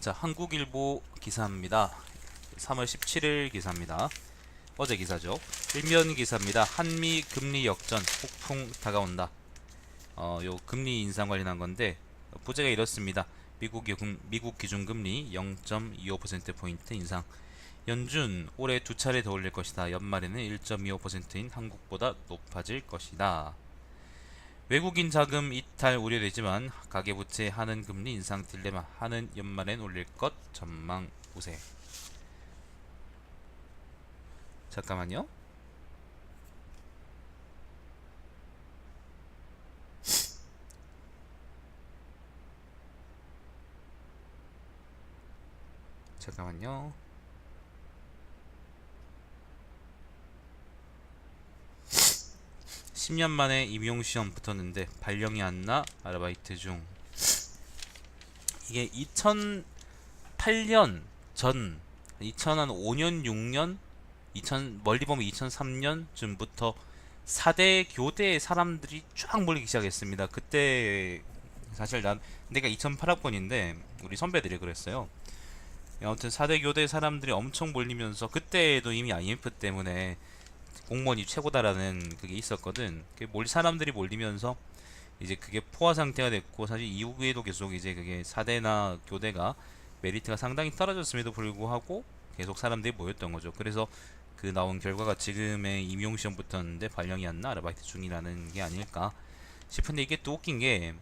자, 한국일보 기사입니다. 3월 17일 기사입니다. 어제 기사죠. 일면 기사입니다. 한미 금리 역전 폭풍 다가온다. 요 금리 인상 관련한 건데 부제가 이렇습니다. 미국 기준금리 0.25%포인트 인상. 연준 올해 두 차례 더 올릴 것이다. 연말에는 1.25%인 한국보다 높아질 것이다. 외국인 자금 이탈 우려되지만 가계부채 하는 금리 인상 딜레마. 하는 연말엔 올릴 것 전망 우세. 잠깐만요. 잠깐만요. 10년 만에 임용시험 붙었는데 발령이 안 나 아르바이트 중. 이게 2008년 전 2005년 6년 2000 멀리 보면 2003년쯤부터 4대 교대의 사람들이 쫙 몰리기 시작했습니다. 그때 사실 내가 2008학번인데 우리 선배들이 그랬어요. 아무튼 4대 교대 사람들이 엄청 몰리면서 그때도 이미 IMF 때문에 공무원이 최고다라는 그게 있었거든. 사람들이 몰리면서 이제 그게 포화 상태가 됐고, 사실 이후에도 계속 이제 그게 4대나 교대가 메리트가 상당히 떨어졌음에도 불구하고 계속 사람들이 모였던 거죠. 그래서 그 나온 결과가 지금의 임용시험 붙었는데 발령이 안 나 아르바이트 중이라는 게 아닐까 싶은데, 이게 또 웃긴 게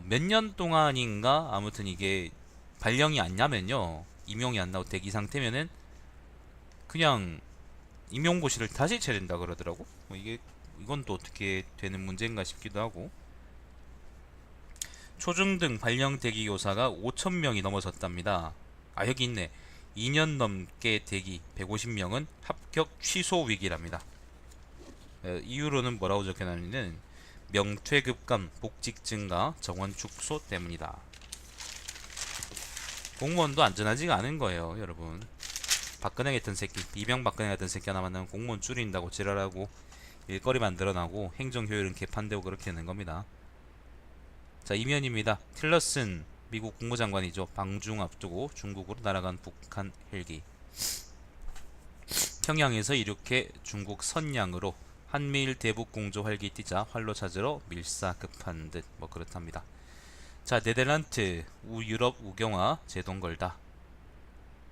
몇 년 동안인가 아무튼 이게 발령이 안 나면요, 임용이 안 나고 대기 상태면은 그냥 임용고시를 다시 쳐야 된다 그러더라고. 이건 또 어떻게 되는 문제인가 싶기도 하고. 초중등 발령 대기 교사가 5,000명이 넘어섰답니다. 아, 여기 있네. 2년 넘게 대기 150명은 합격 취소 위기랍니다. 이유로는 뭐라고 적혀놨냐면 명퇴급감, 복직 증가, 정원 축소 때문이다. 공무원도 안전하지가 않은 거예요, 여러분. 박근혜 같은 새끼, 이명박근혜 같은 새끼 하나 만나면 공무원 줄인다고 지랄하고 일거리 만들어나고 행정 효율은 개판되고 그렇게 되는 겁니다. 자, 이면입니다. 틸러슨 미국 국무장관이죠. 방중 앞두고 중국으로 날아간 북한 헬기. 평양에서 이렇게 중국 선양으로 한미일 대북 공조 활기 뛰자 활로 찾으러 밀사 급한 듯 뭐 그렇답니다. 자, 네덜란드 유럽 우경화 제동 걸다.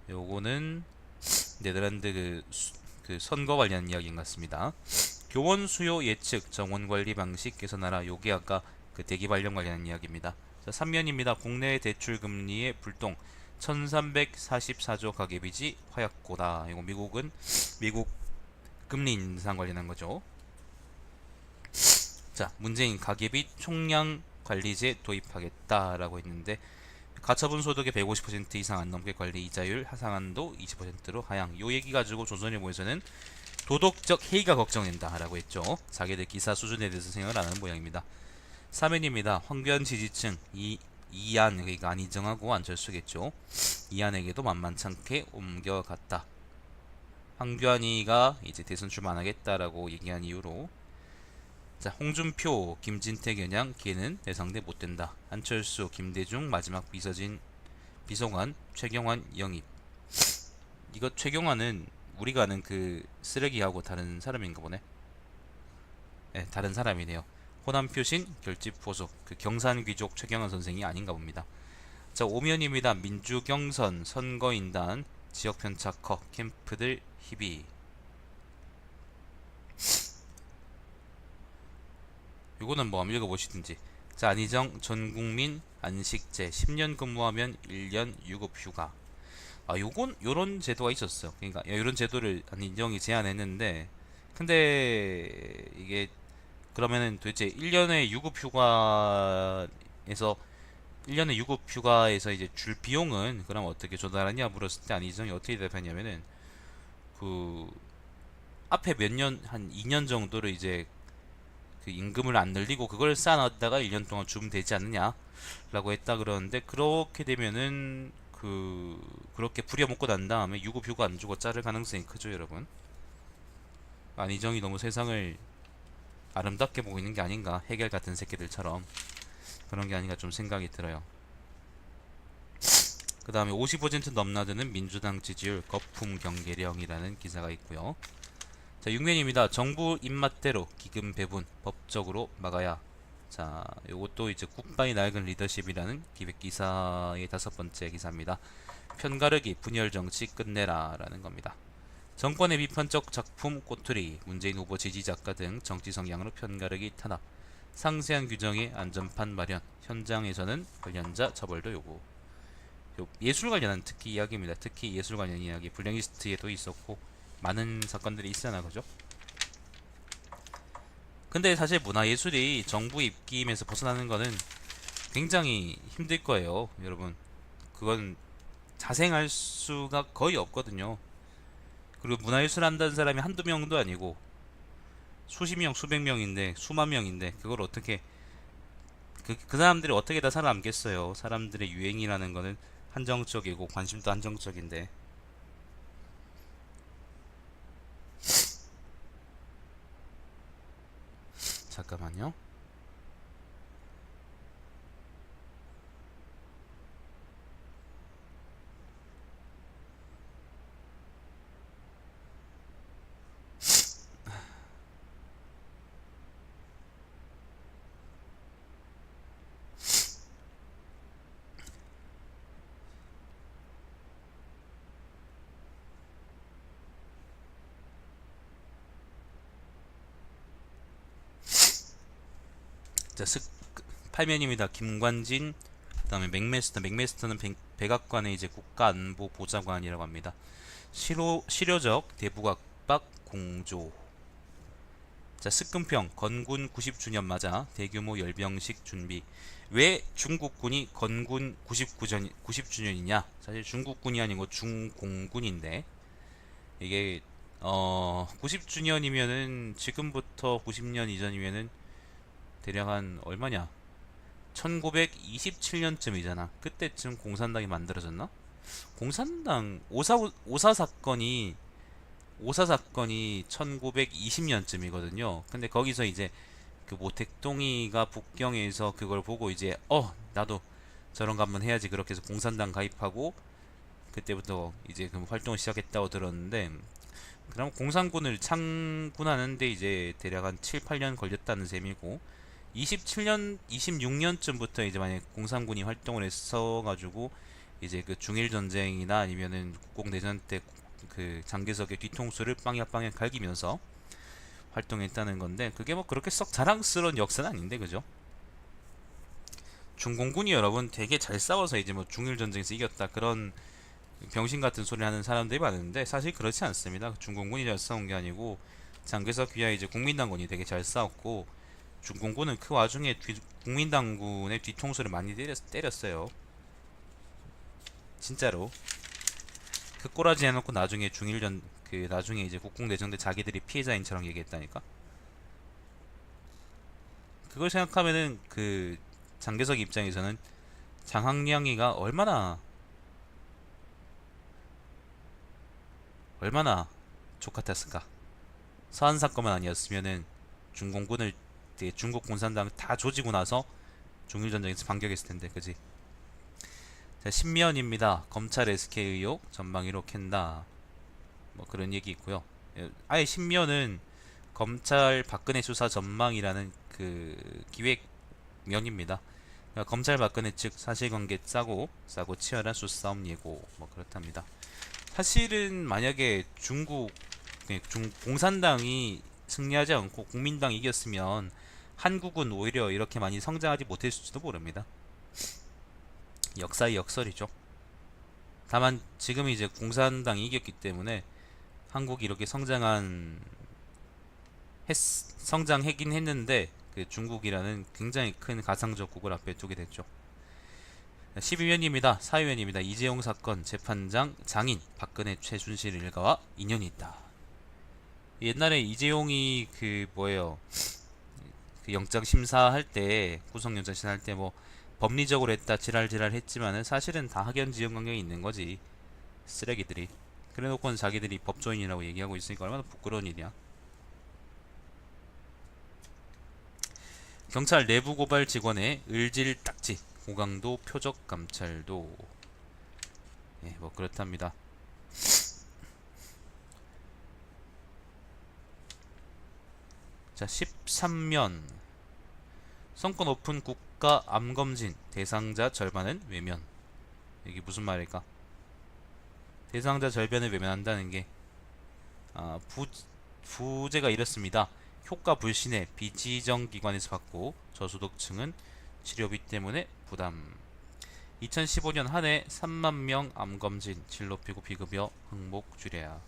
요거는 네덜란드 그 선거 관련 이야기인 것 같습니다. 교원 수요 예측 정원 관리 방식 개선하라. 요게 아까 그 대기 발령 관련 이야기입니다. 자, 3면입니다. 국내 대출 금리의 불똥. 1344조 가계빚이 화약고다. 이거 미국 금리 인상 관련한 거죠. 자, 문재인 가계빚 총량 관리제 도입하겠다라고 했는데, 가처분 소득의 150% 이상 안 넘게 관리 이자율 하상한도 20%로 하향. 요 얘기 가지고 조선일보에서는 도덕적 해이가 걱정된다라고 했죠. 자기들 기사 수준에 대해서 생각을 안 하는 모양입니다. 3회입니다. 황교안 지지층 이안, 그러니까 안희정하고 안철수겠죠. 이안에게도 만만찮게 옮겨갔다. 황교안이가 이제 대선 출마 안 하겠다라고 얘기한 이유로. 자, 홍준표, 김진태 겨냥 걔는 대상대 못 된다. 안철수, 김대중 마지막 비서관 최경환 영입. 이거 최경환은 우리가 아는 그 쓰레기하고 다른 사람인가 보네. 네, 다른 사람이네요. 호남 표신 결집 포속, 그 경산 귀족 최경환 선생이 아닌가 봅니다. 자, 오면입니다. 민주경선 선거인단 지역 편차 커 캠프들 희비. 요거는 뭐 한번 읽어보시든지. 자, 안희정 전국민 안식제 10년 근무하면 1년 유급 휴가. 아, 요런 제도가 있었어요. 그러니까 요런 제도를 안희정이 제안했는데, 근데 이게 그러면은 도대체 1년의 유급 휴가에서 1년의 유급 휴가에서 이제 줄 비용은 그럼 어떻게 조달하냐 물었을 때 안희정이 어떻게 대답했냐면은 그 앞에 몇 년 한 2년 정도를 이제 그 임금을 안 늘리고 그걸 쌓아놨다가 1년 동안 주면 되지 않느냐라고 했다 그러는데, 그렇게 되면은 그렇게 부려먹고 난 다음에 유급 휴가 안 주고 자를 가능성이 크죠, 여러분. 안희정이 너무 세상을 아름답게 보고 있는 게 아닌가, 해결 같은 새끼들처럼 그런 게 아닌가 좀 생각이 들어요. 그 다음에 50% 넘나드는 민주당 지지율 거품 경계령이라는 기사가 있고요. 자, 6면입니다. 정부 입맛대로 기금 배분 법적으로 막아야. 자, 요것도 이제 굿바이 낡은 리더십이라는 기획 기사의 5번째 기사입니다. 편가르기 분열 정치 끝내라 라는 겁니다. 정권의 비판적 작품 꼬투리, 문재인 후보 지지 작가 등 정치 성향으로 편가르기 탄압, 상세한 규정의 안전판 마련, 현장에서는 관련자 처벌도 요구. 예술 관련한 특히 이야기입니다. 특히 예술 관련 이야기, 블랙리스트에도 있었고 많은 사건들이 있잖아, 그죠? 근데 사실 문화예술이 정부 입김에서 벗어나는 거는 굉장히 힘들 거예요, 여러분. 그건 자생할 수가 거의 없거든요. 그리고 문화예술 한다는 사람이 한두 명도 아니고 수십 명, 수백 명인데, 수만 명인데, 그걸 어떻게, 그 사람들이 어떻게 다 살아남겠어요. 사람들의 유행이라는 거는 한정적이고 관심도 한정적인데. 잠깐만요. 자, 8면입니다. 김관진, 그다음에 맥메스터는 백악관의 이제 국가안보보좌관이라고 합니다. 실효적 대북압박 공조. 자, 스금평 건군 90주년 맞아 대규모 열병식 준비. 왜 중국군이 건군 90주년이냐? 사실 중국군이 아니고 중공군인데 이게 90주년이면은 지금부터 90년 이전이면은 대략 한 얼마냐? 1927년쯤이잖아. 그때쯤 공산당이 만들어졌나? 공산당 오사 사건이 1920년쯤이거든요. 근데 거기서 이제 그 모택동이가 북경에서 그걸 보고 이제 나도 저런 거 한번 해야지 그렇게 해서 공산당 가입하고 그때부터 이제 그 활동을 시작했다고 들었는데 그럼 공산군을 창군하는데 이제 대략 한 7, 8년 걸렸다는 셈이고 27년, 26년쯤부터 이제 만약 공산군이 활동을 했어가지고 이제 그 중일 전쟁이나 아니면은 국공내전 때 그 장개석의 뒤통수를 빵야빵야 갈기면서 활동했다는 건데 그게 뭐 그렇게 썩 자랑스러운 역사는 아닌데 그죠? 중공군이 여러분 되게 잘 싸워서 이제 뭐 중일 전쟁에서 이겼다 그런 병신 같은 소리 하는 사람들이 많은데 사실 그렇지 않습니다. 중공군이 잘 싸운 게 아니고 장개석 귀하 이제 국민당군이 되게 잘 싸웠고 중공군은 그 와중에 국민당군의 뒤통수를 많이 때렸어요. 진짜로. 그 꼬라지 해놓고 나중에 중일전 그 나중에 이제 국공내전 때 자기들이 피해자인처럼 얘기했다니까. 그걸 생각하면은 그 장개석 입장에서는 장항량이가 얼마나 족같았을까. 서한 사건만 아니었으면은 중공군을 중국 공산당 다 조지고 나서 중일전쟁에서 반격했을 텐데, 그지? 자, 신면입니다. 검찰 SK 의혹 전망 1호 캔다. 뭐 그런 얘기 있고요. 아예 신면은 검찰 박근혜 수사 전망이라는 그 기획면입니다. 그러니까 검찰 박근혜 측 사실관계 싸고 치열한 수싸움 예고 뭐 그렇답니다. 사실은 만약에 공산당이 승리하지 않고 국민당이 이겼으면 한국은 오히려 이렇게 많이 성장하지 못했을지도 모릅니다. 역사의 역설이죠. 다만 지금 이제 공산당이 이겼기 때문에 한국이 이렇게 성장하긴 했는데 그 중국이라는 굉장히 큰 가상적 국을 앞에 두게 됐죠. 12면입니다. 사회면입니다. 이재용 사건 재판장 장인 박근혜 최순실 일가와 인연이 있다. 옛날에 이재용이 그 뭐예요? 그 영장 심사할 때 구속영장 심사할 때 뭐 법리적으로 했다 지랄지랄 했지만은 사실은 다 학연지연 관계가 있는 거지. 쓰레기들이. 그래놓고는 자기들이 법조인이라고 얘기하고 있으니까 얼마나 부끄러운 일이야. 경찰 내부 고발 직원의 을질 딱지 고강도 표적 감찰도. 예, 뭐 그렇답니다. 자, 13면 성과 높은 국가 암검진 대상자 절반은 외면. 이게 무슨 말일까? 대상자 절반을 외면한다는 게 부제가 이렇습니다. 효과 불신에 비지정 기관에서 받고 저소득층은 치료비 때문에 부담. 2015년 한 해 3만 명 암검진 질 높이고 비급여 항목 줄여야.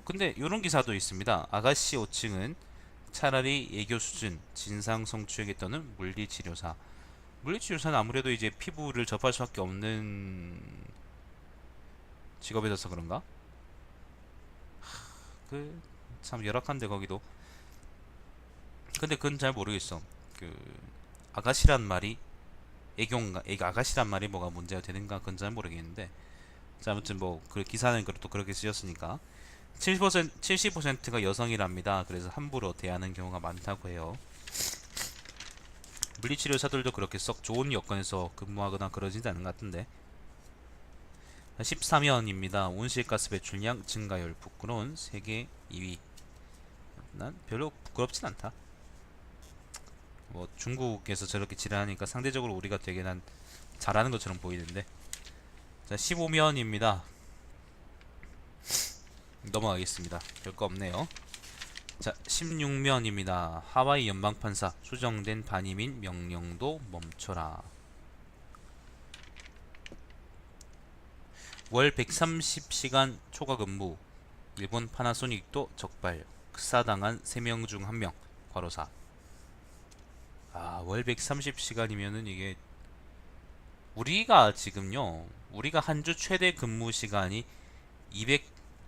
근데 이런 기사도 있습니다. 아가씨 5층은 차라리 예교 수준 진상 성추행에 떠는 물리치료사. 물리치료사는 아무래도 이제 피부를 접할 수밖에 없는 직업이라서 그런가? 그 참 열악한데 거기도. 근데 그건 잘 모르겠어. 그 아가씨란 말이 애교인가? 아가씨란 말이 뭐가 문제가 되는가? 그건 잘 모르겠는데. 자, 아무튼 뭐 그 기사는 또 그렇게 쓰였으니까 70%가 여성이랍니다. 그래서 함부로 대하는 경우가 많다고 해요. 물리치료사들도 그렇게 썩 좋은 여건에서 근무하거나 그러진 않은 것 같은데. 13위원입니다. 온실가스 배출량 증가율 부끄러운 세계 2위. 난 별로 부끄럽진 않다. 뭐 중국에서 저렇게 지랄하니까 상대적으로 우리가 되게 난 잘하는 것처럼 보이는데. 자, 15면입니다. 넘어가겠습니다. 별거 없네요. 자, 16면입니다. 하와이 연방판사 수정된 반이민 명령도 멈춰라. 월 130시간 초과 근무. 일본 파나소닉도 적발. 크사당한 3명 중 1명. 과로사. 월 130시간이면은 이게 우리가 지금요. 우리가 한 주 최대 근무 시간이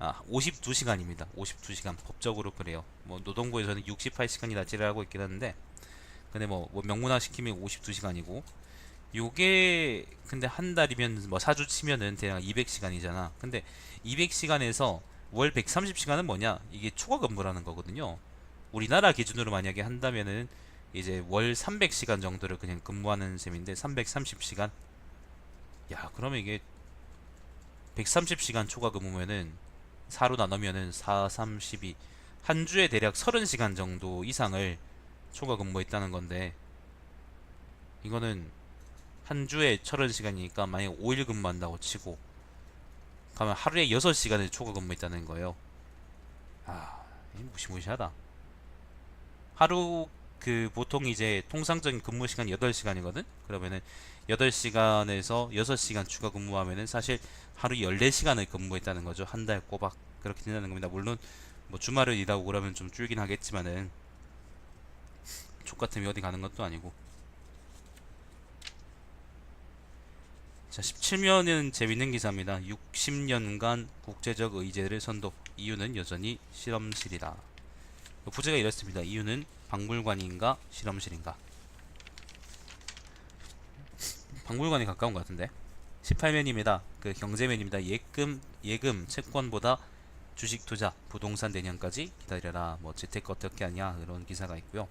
52시간입니다. 52시간 법적으로 그래요. 뭐 노동부에서는 68시간이나 지랄하고 있긴 한데, 근데 뭐 명문화 시키면 52시간이고, 요게 근데 한 달이면 뭐 4주 치면은 대략 200시간이잖아. 근데 200시간에서 월 130시간은 뭐냐? 이게 초과 근무라는 거거든요. 우리나라 기준으로 만약에 한다면은 이제 월 300시간 정도를 그냥 근무하는 셈인데 330시간. 야, 그러면 이게 130시간 초과 근무면은 4로 나누면은 4, 3, 12. 한 주에 대략 30시간 정도 이상을 초과 근무했다는 건데, 이거는 한 주에 30시간이니까 만약 5일 근무한다고 치고 가면 하루에 6시간을 초과 근무했다는 거예요. 무시무시하다. 하루 보통 이제 통상적인 근무 시간이 8시간이거든. 그러면은 8시간에서 6시간 추가 근무하면은 사실 하루 14시간을 근무했다는 거죠. 한 달 꼬박 그렇게 된다는 겁니다. 물론 뭐 주말을 일하고 그러면 좀 줄긴 하겠지만은 족같으면 어디 가는 것도 아니고. 자, 17면은 재밌는 기사입니다. 60년간 국제적 의제를 선도. 이유는 여전히 실험실이다. 부제가 이렇습니다. 이유는 박물관인가 실험실인가. 박물관이 가까운 것 같은데. 18면입니다. 그 경제면입니다. 예금 채권보다 주식 투자 부동산 내년까지 기다려라. 뭐 재테크 어떻게 하냐 그런 기사가 있고요.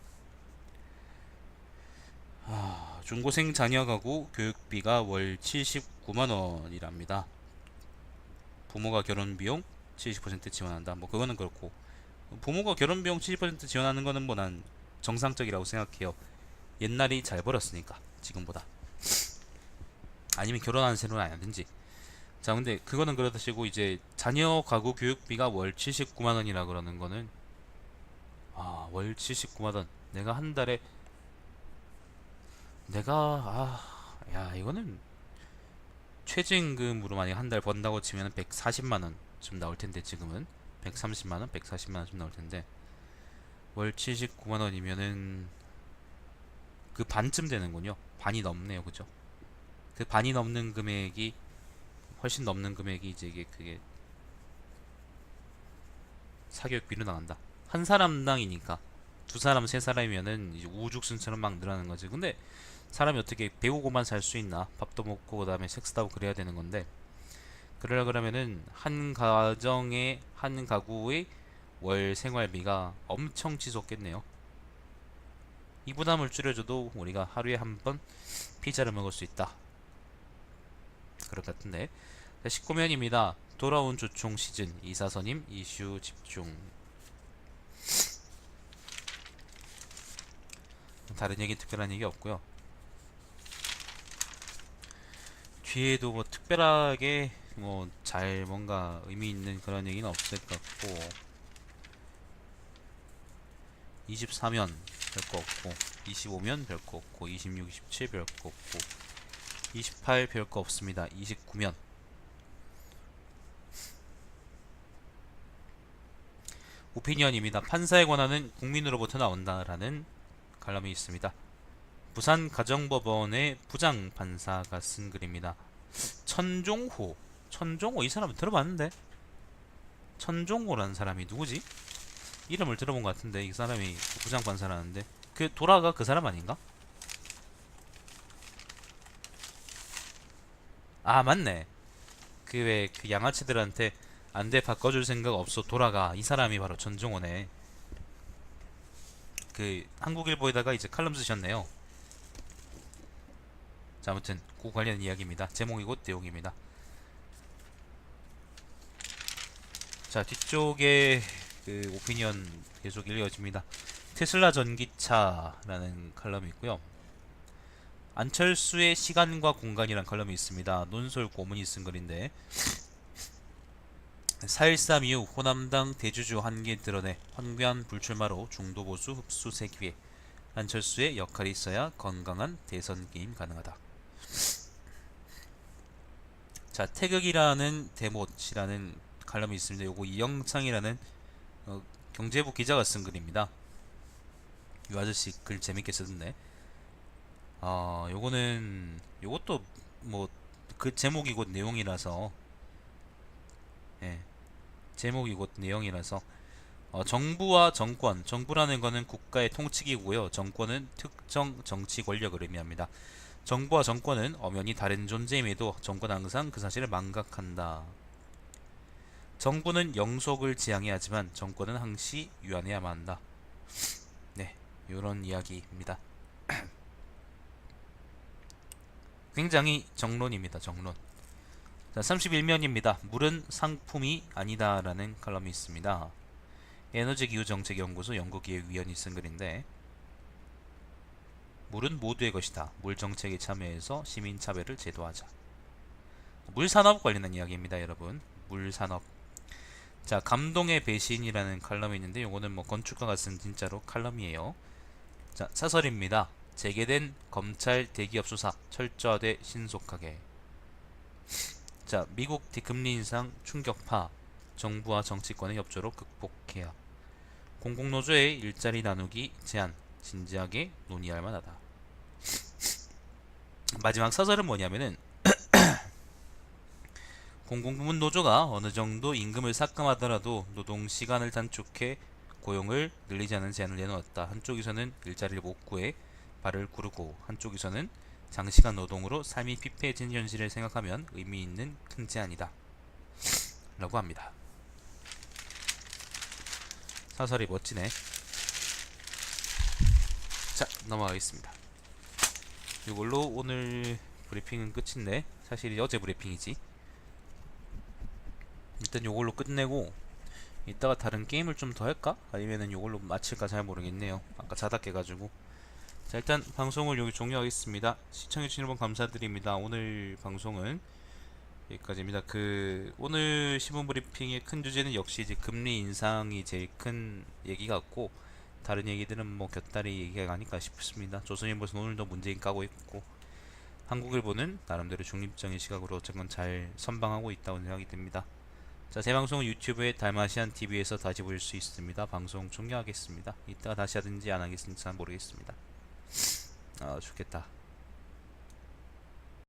중고생 자녀 가구 교육비가 월 79만 원이랍니다. 부모가 결혼 비용 70% 지원한다. 뭐 그거는 그렇고, 부모가 결혼 비용 70% 지원하는 거는 뭐 난 정상적이라고 생각해요. 옛날이 잘 벌었으니까 지금보다. 아니면 결혼하는 새로는 안 하든지. 자, 근데 그거는 그렇다 치고 이제 자녀 가구 교육비가 월 79만 원이라 그러는 거는, 월 79만 원. 내가 한 달에 야, 이거는 최저임금으로 만약 한 달 번다고 치면 140만 원쯤 나올 텐데, 지금은 130만 원, 140만 원쯤 나올 텐데, 월 79만 원이면은 그 반쯤 되는군요. 반이 넘네요, 그죠? 그 반이 넘는 금액이, 훨씬 넘는 금액이 이제 이게 그게 사교육비로 나간다. 한 사람당이니까. 두 사람, 세 사람이면은 이제 우후죽순처럼 막 늘어나는 거지. 근데 사람이 어떻게 배우고만 살 수 있나? 밥도 먹고 그다음에 섹스도 하고 그래야 되는 건데, 그러려 그러면은 한 가정의, 한 가구의 월 생활비가 엄청 치솟겠네요. 이 부담을 줄여줘도 우리가 하루에 한 번 피자를 먹을 수 있다. 그럴 것 같은데. 자, 19면입니다. 돌아온 조총 시즌 이사선임 이슈 집중. 다른 얘기 특별한 얘기 없고요. 뒤에도 뭐 특별하게 뭐 잘 뭔가 의미 있는 그런 얘기는 없을 것 같고, 24면 별거 없고, 25면 별거 없고, 26, 27 별거 없고, 28 별거 없습니다. 29면 오피니언입니다. 판사의 권한은 국민으로부터 나온다라는 칼럼이 있습니다. 부산 가정법원의 부장 판사가 쓴 글입니다. 천종호 이 사람 들어봤는데, 천종호라는 사람이 누구지? 이름을 들어본 것 같은데 이 사람이 부장 판사라는데, 그 도라가 그 사람 아닌가? 아 맞네. 그 왜 그 양아치들한테 안돼 바꿔줄 생각 없어 돌아가, 이 사람이 바로 전종호네. 그 한국일보에다가 이제 칼럼 쓰셨네요. 자, 아무튼 그 관련 이야기입니다. 제목이고 내용입니다. 자, 뒤쪽에 그 오피니언 계속 읽어집니다. 테슬라 전기차라는 칼럼이 있고요. 안철수의 시간과 공간이란 칼럼이 있습니다. 논설 고문이 쓴 글인데, 4.13 이후 호남당 대주주 한계 드러내 황교안 불출마로 중도보수 흡수 세기에 안철수의 역할이 있어야 건강한 대선 게임 가능하다. 자, 태극이라는 대못이라는 칼럼이 있습니다. 요거 이영창이라는 경제부 기자가 쓴 글입니다. 이 아저씨 글 재밌게 쓰던데. 요것도 뭐 그 제목이 곧 내용이라서, 예, 제목이 곧 내용이라서, 정부와 정권, 정부라는 거는 국가의 통치기구고요. 정권은 특정 정치 권력을 의미합니다. 정부와 정권은 엄연히 다른 존재임에도 정권은 항상 그 사실을 망각한다. 정부는 영속을 지향해야 하지만 정권은 항시 유한해야만 한다. 네, 요런 이야기입니다. 굉장히 정론입니다. 정론. 자, 31면입니다. 물은 상품이 아니다라는 칼럼이 있습니다. 에너지기후정책연구소 연구기획위원이 쓴 글인데, 물은 모두의 것이다. 물정책에 참여해서 시민차별을 제도하자. 물산업 관련한 이야기입니다. 여러분, 물산업. 자, 감동의 배신이라는 칼럼이 있는데, 요거는 뭐 건축가가 쓴 진짜로 칼럼이에요. 자, 사설입니다. 재개된 검찰 대기업 수사 철저하되 신속하게. 자, 미국低금리 인상 충격파, 정부와 정치권의 협조로 극복해야. 공공노조의 일자리 나누기 제한, 진지하게 논의할 만하다. 마지막 사설은 뭐냐면은, 공공부문 노조가 어느 정도 임금을 삭감하더라도 노동 시간을 단축해 고용을 늘리지 않은 제한을 내놓았다. 한쪽에서는 일자리를 못 구해 발을 구르고, 한쪽에서는 장시간 노동으로 삶이 피폐해진 현실을 생각하면 의미 있는 큰 제안이다 라고 합니다. 사설이 멋지네. 자, 넘어가겠습니다. 이걸로 오늘 브리핑은 끝인데, 사실 어제 브리핑이지. 일단 요걸로 끝내고 이따가 다른 게임을 좀 더 할까? 아니면은 요걸로 마칠까 잘 모르겠네요. 아까 자다 깨가지고. 자, 일단 방송을 여기 종료하겠습니다. 시청해주신 여러분 감사드립니다. 오늘 방송은 여기까지입니다. 오늘 신문 브리핑의 큰 주제는 역시 이제 금리 인상이 제일 큰 얘기 같고, 다른 얘기들은 뭐 곁다리 얘기가 아닐까 싶습니다. 조선일보에서 오늘도 문재인 까고 있고, 한국일보는 나름대로 중립적인 시각으로 어쨌건 잘 선방하고 있다고 생각이 듭니다. 자, 제 방송은 유튜브에 달마시안 TV에서 다시 보실 수 있습니다. 방송 종료하겠습니다. 이따가 다시 하든지 안 하겠는지 잘 모르겠습니다. 좋겠다.